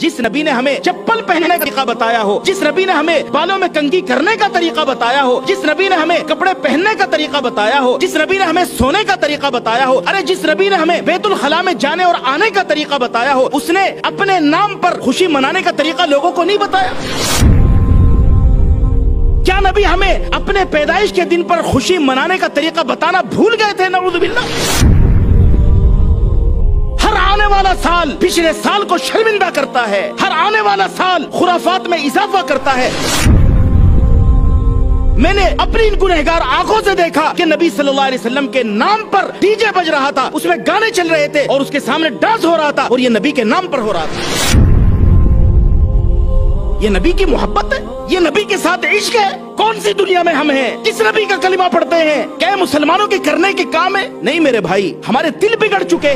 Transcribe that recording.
जिस नबी ने हमें चप्पल पहनने का तरीका बताया हो, जिस नबी ने हमें बालों में कंघी करने का तरीका बताया हो, जिस नबी ने हमें कपड़े पहनने का तरीका बताया हो, जिस नबी ने हमें सोने का तरीका बताया हो, अरे जिस नबी ने हमें बैतुल खला में जाने और आने का तरीका बताया हो, उसने अपने नाम पर खुशी मनाने का तरीका लोगों को नहीं बताया? क्या नबी हमें अपने पैदाइश के दिन पर खुशी मनाने का तरीका बताना भूल गए थे? नऊज़ बिल्लाह। हर आने वाला साल पिछले साल को शर्मिंदा करता है, हर आने वाला साल खुराफात में इजाफा करता है। मैंने अपनी इन गुनहगार आंखों से देखा कि नबी सल्लल्लाहु अलैहि वसल्लम के नाम पर डीजे बज रहा था, उसमें गाने चल रहे थे और उसके सामने डांस हो रहा था, और ये नबी के नाम पर हो रहा था। ये नबी की मोहब्बत है? ये नबी के साथ इश्क है? कौन सी दुनिया में हम हैं? किस नबी का कलिमा पढ़ते हैं? क्या मुसलमानों के करने के काम है? नहीं मेरे भाई, हमारे दिल बिगड़ चुके हैं।